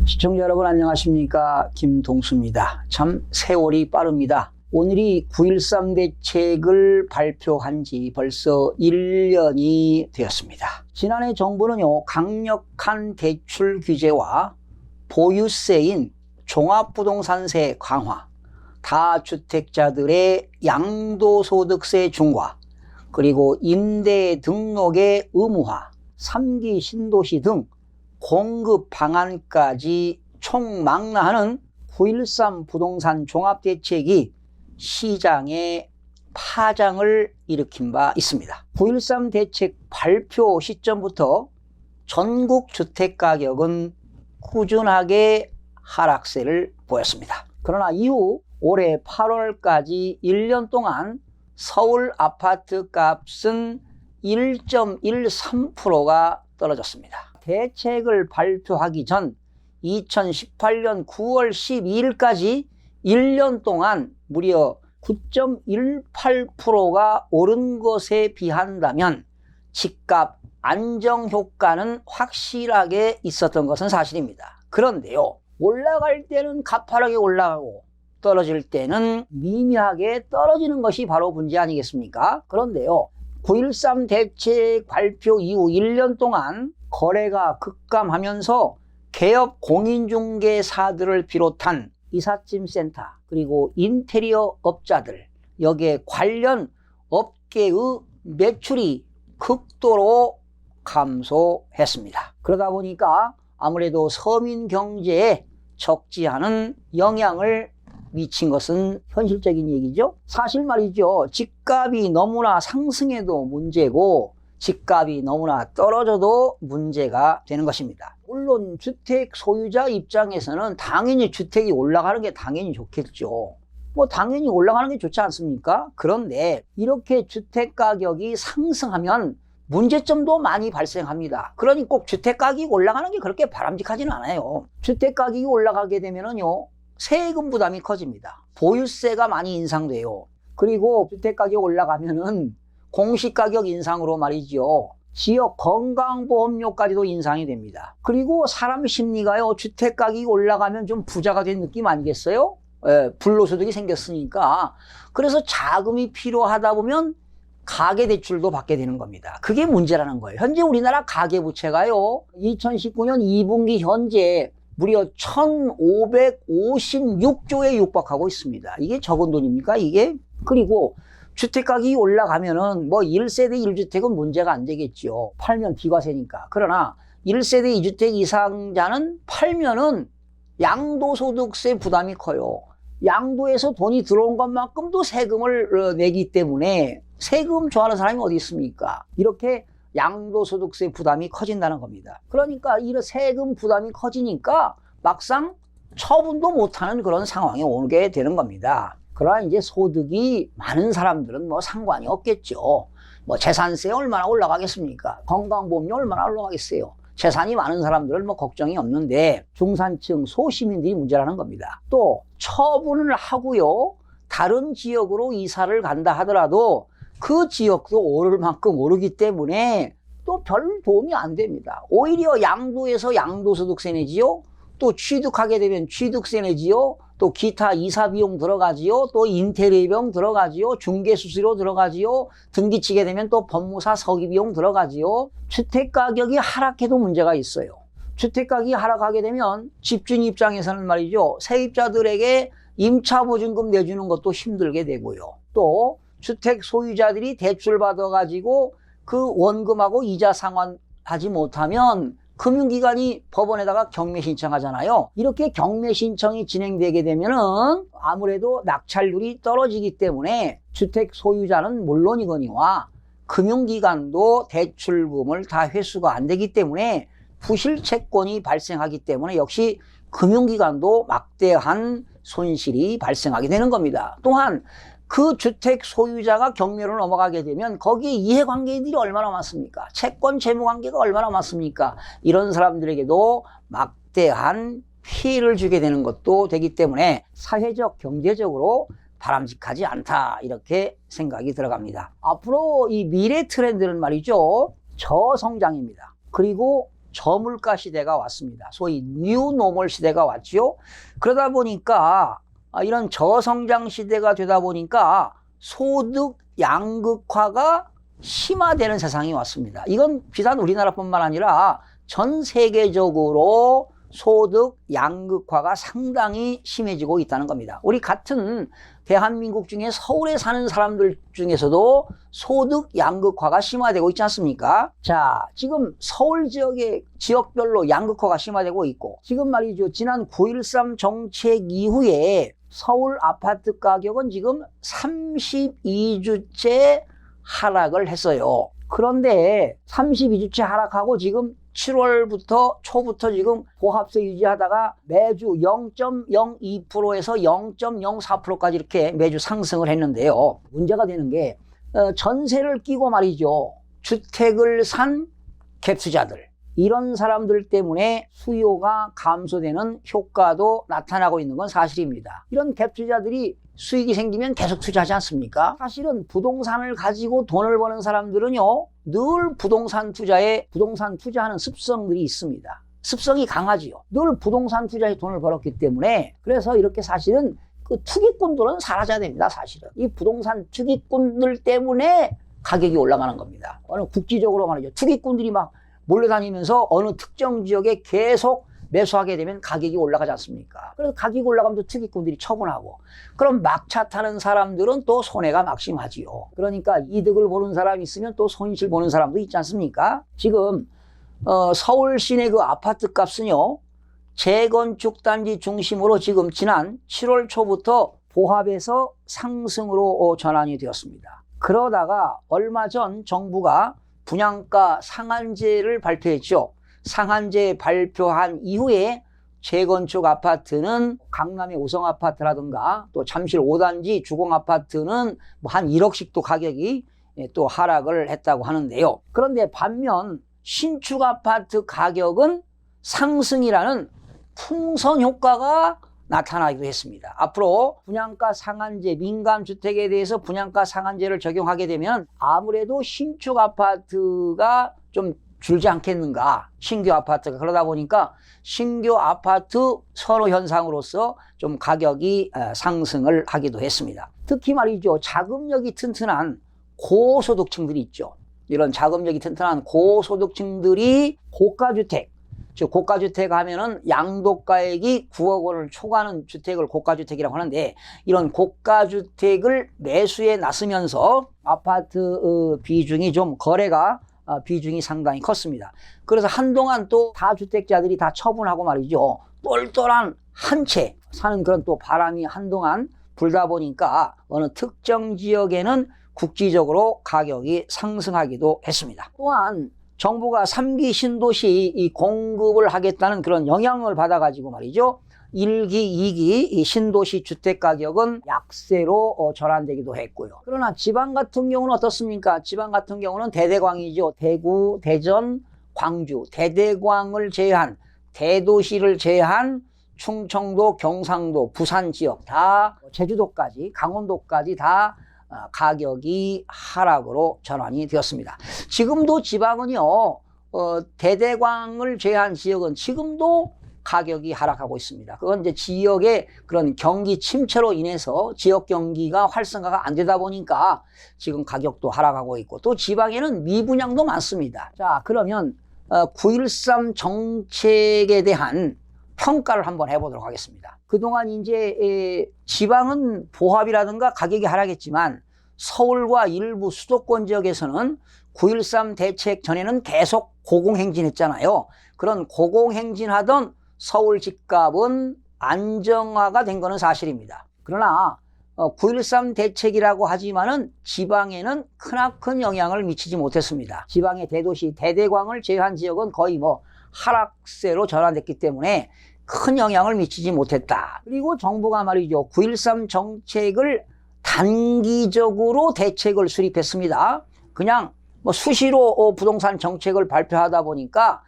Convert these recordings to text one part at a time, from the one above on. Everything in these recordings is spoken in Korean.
시청자 여러분 안녕하십니까, 김동수입니다. 참 세월이 빠릅니다. 오늘이 9.13 대책을 발표한 지 벌써 1년이 되었습니다. 지난해 정부는요, 강력한 대출 규제와 보유세인 종합부동산세 강화, 다주택자들의 양도소득세 중과, 그리고 임대 등록의 의무화, 3기 신도시 등 공급 방안까지 총망라하는 9.13 부동산 종합대책이 시장에 파장을 일으킨 바 있습니다. 9.13 대책 발표 시점부터 전국 주택가격은 꾸준하게 하락세를 보였습니다. 그러나 이후 올해 8월까지 1년 동안 서울 아파트 값은 1.13%가 떨어졌습니다. 대책을 발표하기 전 2018년 9월 12일까지 1년 동안 무려 9.18%가 오른 것에 비한다면 집값 안정 효과는 확실하게 있었던 것은 사실입니다. 그런데요, 올라갈 때는 가파르게 올라가고 떨어질 때는 미미하게 떨어지는 것이 바로 문제 아니겠습니까? 그런데요, 9.13 대책 발표 이후 1년 동안 거래가 급감하면서 개업 공인중개사들을 비롯한 이삿짐센터, 그리고 인테리어 업자들, 여기에 관련 업계의 매출이 극도로 감소했습니다. 그러다 보니까 아무래도 서민 경제에 적지 않은 영향을 미친 것은 현실적인 얘기죠. 사실 말이죠, 집값이 너무나 상승해도 문제고 집값이 너무나 떨어져도 문제가 되는 것입니다. 물론 주택 소유자 입장에서는 당연히 주택이 올라가는 게 당연히 좋겠죠. 당연히 올라가는 게 좋지 않습니까? 그런데 이렇게 주택 가격이 상승하면 문제점도 많이 발생합니다. 그러니 꼭 주택 가격이 올라가는 게 그렇게 바람직하지는 않아요. 주택 가격이 올라가게 되면은요, 세금 부담이 커집니다. 보유세가 많이 인상돼요. 그리고 주택 가격 올라가면은 공시가격 인상으로 말이죠, 지역 건강보험료까지도 인상이 됩니다. 그리고 사람 심리가요, 주택 가격이 올라가면 좀 부자가 된 느낌 아니겠어요? 불로소득이 생겼으니까. 그래서 자금이 필요하다 보면 가계대출도 받게 되는 겁니다. 그게 문제라는 거예요. 현재 우리나라 가계부채가요, 2019년 2분기 현재 무려 1,556조에 육박하고 있습니다. 이게 적은 돈입니까, 이게? 그리고 주택가격이 올라가면은 1세대 1주택은 문제가 안 되겠죠. 팔면 비과세니까. 그러나 1세대 2주택 이상자는 팔면은 양도소득세 부담이 커요. 양도에서 돈이 들어온 것만큼도 세금을 내기 때문에 세금 좋아하는 사람이 어디 있습니까? 이렇게 양도소득세 부담이 커진다는 겁니다. 그러니까 이런 세금 부담이 커지니까 막상 처분도 못하는 그런 상황에 오게 되는 겁니다. 그러나 이제 소득이 많은 사람들은 상관이 없겠죠. 재산세 얼마나 올라가겠습니까? 건강보험료 얼마나 올라가겠어요? 재산이 많은 사람들은 걱정이 없는데 중산층 소시민들이 문제라는 겁니다. 또 처분을 하고요, 다른 지역으로 이사를 간다 하더라도 그 지역도 오를 만큼 오르기 때문에 또 별 도움이 안 됩니다. 오히려 양도에서 양도소득세 내지요, 또 취득하게 되면 취득세 내지요, 또 기타 이사 비용 들어가지요, 또 인테리어 비용 들어가지요, 중개수수료 들어가지요, 등기치게 되면 또 법무사 서기 비용 들어가지요. 주택 가격이 하락해도 문제가 있어요. 주택 가격이 하락하게 되면 집주인 입장에서는 말이죠, 세입자들에게 임차보증금 내주는 것도 힘들게 되고요. 또 주택 소유자들이 대출 받아가지고 그 원금하고 이자 상환하지 못하면 금융기관이 법원에다가 경매 신청하잖아요. 이렇게 경매 신청이 진행되게 되면은 아무래도 낙찰률이 떨어지기 때문에 주택 소유자는 물론이거니와 금융기관도 대출금을 다 회수가 안 되기 때문에 부실채권이 발생하기 때문에 역시 금융기관도 막대한 손실이 발생하게 되는 겁니다. 또한 그 주택 소유자가 경매로 넘어가게 되면 거기에 이해관계인들이 얼마나 많습니까? 채권 채무관계가 얼마나 많습니까? 이런 사람들에게도 막대한 피해를 주게 되는 것도 되기 때문에 사회적, 경제적으로 바람직하지 않다, 이렇게 생각이 들어갑니다. 앞으로 이 미래 트렌드는 말이죠, 저성장입니다. 그리고 저물가 시대가 왔습니다. 소위 뉴 노멀 시대가 왔죠. 그러다 보니까 이런 저성장 시대가 되다 보니까 소득 양극화가 심화되는 세상이 왔습니다. 이건 비단 우리나라뿐만 아니라 전 세계적으로 소득 양극화가 상당히 심해지고 있다는 겁니다. 우리 같은 대한민국 중에 서울에 사는 사람들 중에서도 소득 양극화가 심화되고 있지 않습니까? 자, 지금 서울 지역의 지역별로 양극화가 심화되고 있고, 지금 말이죠. 지난 9.13 정책 이후에 서울 아파트 가격은 지금 32주째 하락을 했어요. 그런데 32주째 하락하고 지금 7월부터 초부터 지금 보합세 유지하다가 매주 0.02%에서 0.04%까지 이렇게 매주 상승을 했는데요. 문제가 되는 게 전세를 끼고 말이죠. 주택을 산 갭투자들, 이런 사람들 때문에 수요가 감소되는 효과도 나타나고 있는 건 사실입니다. 이런 갭투자들이 수익이 생기면 계속 투자하지 않습니까? 사실은 부동산을 가지고 돈을 버는 사람들은요, 늘 부동산 투자하는 습성들이 있습니다. 습성이 강하지요. 늘 부동산 투자에 돈을 벌었기 때문에. 그래서 이렇게 사실은 그 투기꾼들은 사라져야 됩니다. 사실은 이 부동산 투기꾼들 때문에 가격이 올라가는 겁니다. 어느 국지적으로 말이죠. 투기꾼들이 막 몰려다니면서 어느 특정 지역에 계속 매수하게 되면 가격이 올라가지 않습니까? 그래서 가격이 올라가면 또 투기꾼들이 처분하고, 그럼 막차 타는 사람들은 또 손해가 막심하지요. 그러니까 이득을 보는 사람이 있으면 또 손실 보는 사람도 있지 않습니까? 지금 서울 시내 그 아파트 값은요, 재건축 단지 중심으로 지금 지난 7월 초부터 보합에서 상승으로 전환이 되었습니다. 그러다가 얼마 전 정부가 분양가 상한제를 발표했죠. 상한제 발표한 이후에 재건축 아파트는 강남의 우성아파트라든가 또 잠실 5단지 주공아파트는 한 1억씩도 가격이 또 하락을 했다고 하는데요. 그런데 반면 신축 아파트 가격은 상승이라는 풍선 효과가 나타나기도 했습니다. 앞으로 분양가 상한제, 민간주택에 대해서 분양가 상한제를 적용하게 되면 아무래도 신축 아파트가 좀 줄지 않겠는가, 신규 아파트가. 그러다 보니까 신규 아파트 선호 현상으로서 좀 가격이 상승을 하기도 했습니다. 특히 말이죠, 자금력이 튼튼한 고소득층들이 있죠. 이런 자금력이 튼튼한 고소득층들이 고가주택, 즉 고가주택 하면은 양도가액이 9억 원을 초과하는 주택을 고가주택이라고 하는데, 이런 고가주택을 매수에 나서면서 아파트 비중이 좀 거래가 비중이 상당히 컸습니다. 그래서 한동안 또 다주택자들이 다 처분하고 말이죠, 똘똘한 한 채 사는 그런 또 바람이 한동안 불다 보니까 어느 특정 지역에는 국지적으로 가격이 상승하기도 했습니다. 또한 정부가 3기 신도시 이 공급을 하겠다는 그런 영향을 받아가지고 말이죠, 1기, 2기 이 신도시 주택 가격은 약세로 전환되기도 했고요. 그러나 지방 같은 경우는 어떻습니까? 지방 같은 경우는 대대광이죠. 대구, 대전, 광주, 대대광을 제외한, 대도시를 제외한 충청도, 경상도, 부산 지역 다, 제주도까지, 강원도까지 다 가격이 하락으로 전환이 되었습니다. 지금도 지방은요, 대대광을 제외한 지역은 지금도 가격이 하락하고 있습니다. 그건 이제 지역의 그런 경기 침체로 인해서 지역 경기가 활성화가 안 되다 보니까 지금 가격도 하락하고 있고, 또 지방에는 미분양도 많습니다. 자, 그러면 9.13 정책에 대한 평가를 한번 해보도록 하겠습니다. 그동안 이제 지방은 보합이라든가 가격이 하락했지만 서울과 일부 수도권 지역에서는 9.13 대책 전에는 계속 고공행진했잖아요. 그런 고공행진하던 서울 집값은 안정화가 된 것은 사실입니다. 그러나 9.13 대책이라고 하지만은 지방에는 크나큰 영향을 미치지 못했습니다. 지방의 대도시, 대대광을 제외한 지역은 거의 뭐 하락세로 전환됐기 때문에 큰 영향을 미치지 못했다. 그리고 정부가 말이죠, 9.13 정책을 단기적으로 대책을 수립했습니다. 그냥 뭐 수시로 부동산 정책을 발표하다 보니까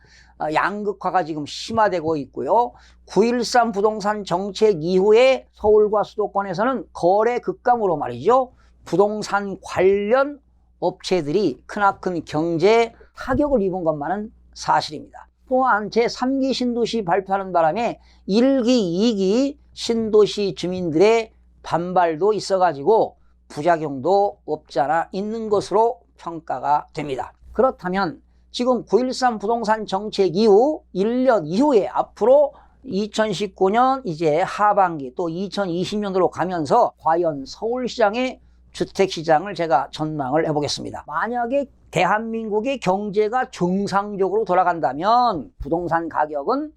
양극화가 지금 심화되고 있고요. 9.13 부동산 정책 이후에 서울과 수도권에서는 거래 급감으로 말이죠, 부동산 관련 업체들이 크나큰 경제 타격을 입은 것만은 사실입니다. 또한 제3기 신도시 발표하는 바람에 1기, 2기 신도시 주민들의 반발도 있어가지고 부작용도 없지 않아 있는 것으로 평가가 됩니다. 그렇다면 지금 9.13 부동산 정책 이후 1년 이후에 앞으로 2019년 이제 하반기 또 2020년도로 가면서 과연 서울시장의 주택시장을 제가 전망을 해보겠습니다. 만약에 대한민국의 경제가 정상적으로 돌아간다면 부동산 가격은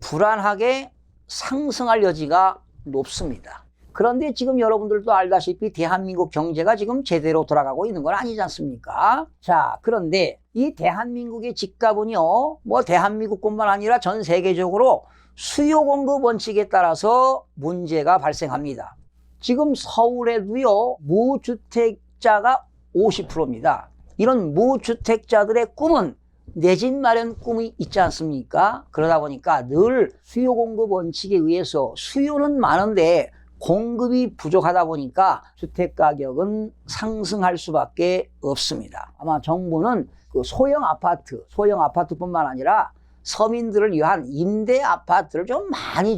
불안하게 상승할 여지가 높습니다. 그런데 지금 여러분들도 알다시피 대한민국 경제가 지금 제대로 돌아가고 있는 건 아니지 않습니까? 자, 그런데 이 대한민국의 집값은요, 뭐 대한민국뿐만 아니라 전 세계적으로 수요 공급 원칙에 따라서 문제가 발생합니다. 지금 서울에도요, 무주택자가 50%입니다. 이런 무주택자들의 꿈은 내 집 마련 꿈이 있지 않습니까? 그러다 보니까 늘 수요 공급 원칙에 의해서 수요는 많은데 공급이 부족하다 보니까 주택 가격은 상승할 수밖에 없습니다. 아마 정부는 그 소형 아파트뿐만 아니라 서민들을 위한 임대 아파트를 좀 많이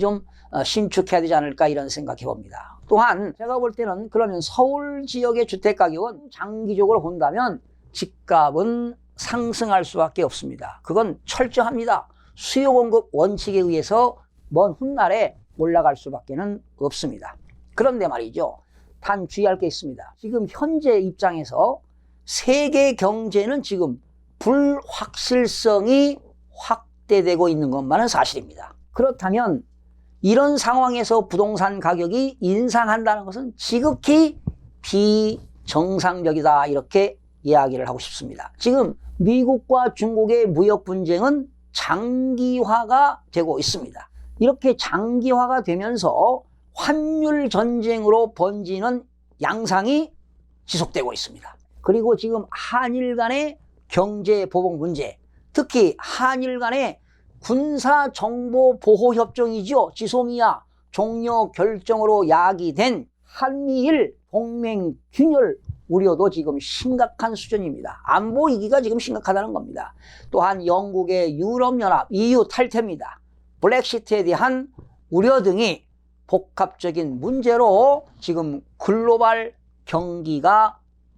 신축해야 되지 않을까 이런 생각해 봅니다. 또한 제가 볼 때는 그러면 서울 지역의 주택 가격은 장기적으로 본다면 집값은 상승할 수밖에 없습니다. 그건 철저합니다. 수요 공급 원칙에 의해서 먼 훗날에 올라갈 수밖에는 없습니다. 그런데 말이죠. 단 주의할 게 있습니다. 지금 현재 입장에서 세계 경제는 지금 불확실성이 확대되고 있는 것만은 사실입니다. 그렇다면 이런 상황에서 부동산 가격이 인상한다는 것은 지극히 비정상적이다 이렇게 이야기를 하고 싶습니다. 지금 미국과 중국의 무역 분쟁은 장기화가 되고 있습니다. 이렇게 장기화가 되면서 환율 전쟁으로 번지는 양상이 지속되고 있습니다. 그리고 지금 한일 간의 경제 보복 문제, 특히 한일 간의 군사정보보호협정이죠. 지소미아 종료 결정으로 야기된 한미일 동맹 균열 우려도 지금 심각한 수준입니다. 안보 위기가 지금 심각하다는 겁니다. 또한 영국의 유럽연합 EU 탈퇴입니다. 브렉시트에 대한 우려 등이 복합적인 문제로 지금 글로벌 경기가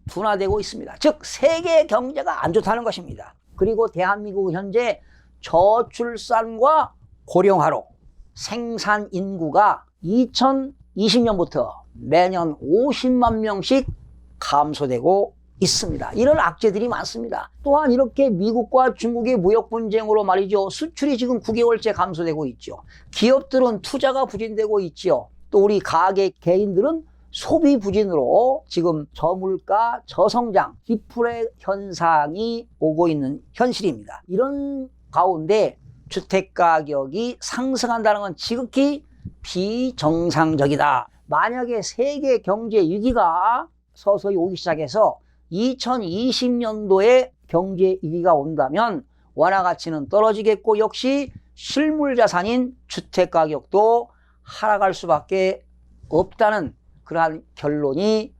둔화되고 있습니다. 즉 세계 경제가 안 좋다는 것입니다. 그리고 대한민국은 현재 저출산과 고령화로 생산 인구가 2020년부터 매년 50만 명씩 감소되고 있습니다. 이런 악재들이 많습니다. 또한 이렇게 미국과 중국의 무역 분쟁으로 말이죠. 수출이 지금 9개월째 감소되고 있죠. 기업들은 투자가 부진되고 있죠. 또 우리 가계 개인들은 소비 부진으로 지금 저물가, 저성장, 디플레 현상이 오고 있는 현실입니다. 이런 가운데 주택 가격이 상승한다는 건 지극히 비정상적이다. 만약에 세계 경제 위기가 서서히 오기 시작해서 2020년도에 경제 위기가 온다면 원화 가치는 떨어지겠고 역시 실물 자산인 주택 가격도 하락할 수밖에 없다는 그러한 결론이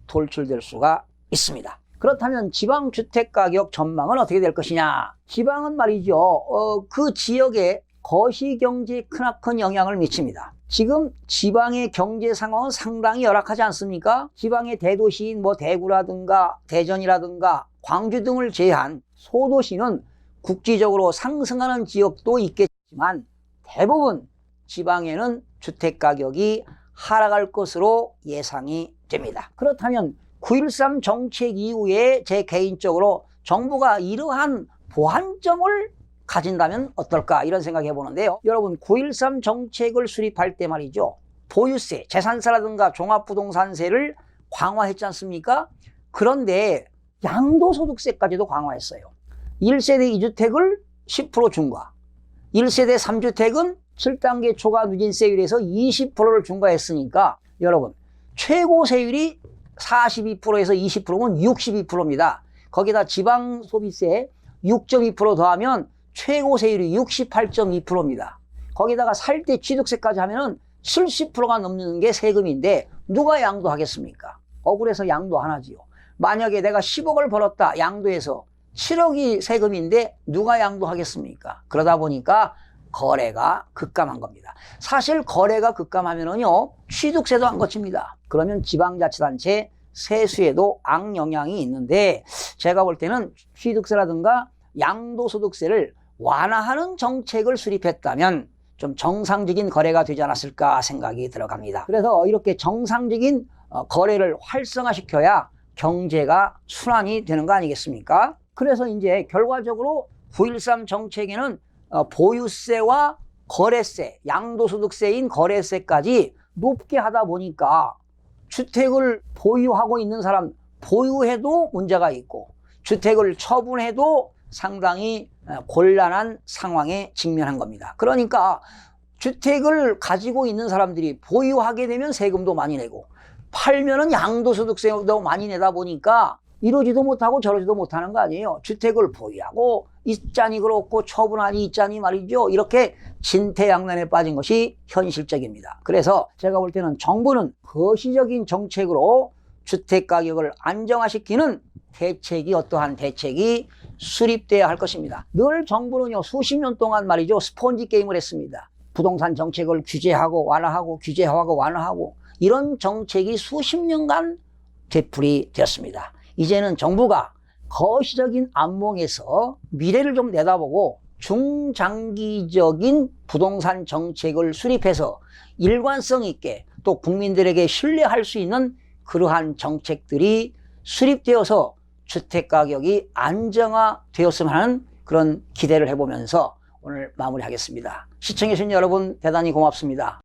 돌출될 수가 있습니다. 그렇다면 지방 주택 가격 전망은 어떻게 될 것이냐? 지방은 말이죠. 그 지역에 거시경제에 크나큰 영향을 미칩니다. 지금 지방의 경제 상황은 상당히 열악하지 않습니까? 지방의 대도시인 대구라든가 대전이라든가 광주 등을 제외한 소도시는 국지적으로 상승하는 지역도 있겠지만 대부분 지방에는 주택 가격이 하락할 것으로 예상이 됩니다. 그렇다면 9.13 정책 이후에 제 개인적으로 정부가 이러한 보완점을 가진다면 어떨까 이런 생각해 보는데요. 여러분 9.13 정책을 수립할 때 말이죠. 보유세, 재산세라든가 종합부동산세를 강화했지 않습니까? 그런데 양도소득세까지도 강화했어요. 1세대 2주택을 10% 중과, 1세대 3주택은 7단계 초과 누진세율에서 20%를 중과했으니까 여러분 최고 세율이 42%에서 20%면 62%입니다. 거기다 지방소비세 6.2% 더하면 최고 세율이 68.2%입니다. 거기다가 살 때 취득세까지 하면은 70%가 넘는 게 세금인데 누가 양도하겠습니까? 억울해서 양도 안 하지요. 만약에 내가 10억을 벌었다 양도해서 7억이 세금인데 누가 양도하겠습니까? 그러다 보니까 거래가 급감한 겁니다. 사실 거래가 급감하면은요, 취득세도 안 거칩니다. 그러면 지방자치단체 세수에도 악영향이 있는데, 제가 볼 때는 취득세라든가 양도소득세를 완화하는 정책을 수립했다면 좀 정상적인 거래가 되지 않았을까 생각이 들어갑니다. 그래서 이렇게 정상적인 거래를 활성화시켜야 경제가 순환이 되는 거 아니겠습니까? 그래서 이제 결과적으로 9.13 정책에는 보유세와 거래세, 양도소득세인 거래세까지 높게 하다 보니까 주택을 보유하고 있는 사람, 보유해도 문제가 있고 주택을 처분해도 상당히 곤란한 상황에 직면한 겁니다. 그러니까 주택을 가지고 있는 사람들이 보유하게 되면 세금도 많이 내고 팔면은 양도소득세도 많이 내다 보니까 이러지도 못하고 저러지도 못하는 거 아니에요. 주택을 보유하고 있자니 그렇고 처분하니 있자니 말이죠. 이렇게 진퇴양난에 빠진 것이 현실적입니다. 그래서 제가 볼 때는 정부는 거시적인 정책으로 주택가격을 안정화시키는 대책이, 어떠한 대책이 수립돼야 할 것입니다. 늘 정부는요, 수십 년 동안 말이죠, 스폰지 게임을 했습니다. 부동산 정책을 규제하고 완화하고 규제하고 완화하고 이런 정책이 수십 년간 되풀이 되었습니다. 이제는 정부가 거시적인 안목에서 미래를 좀 내다보고 중장기적인 부동산 정책을 수립해서 일관성 있게 또 국민들에게 신뢰할 수 있는 그러한 정책들이 수립되어서 주택가격이 안정화되었으면 하는 그런 기대를 해보면서 오늘 마무리하겠습니다. 시청해주신 여러분 대단히 고맙습니다.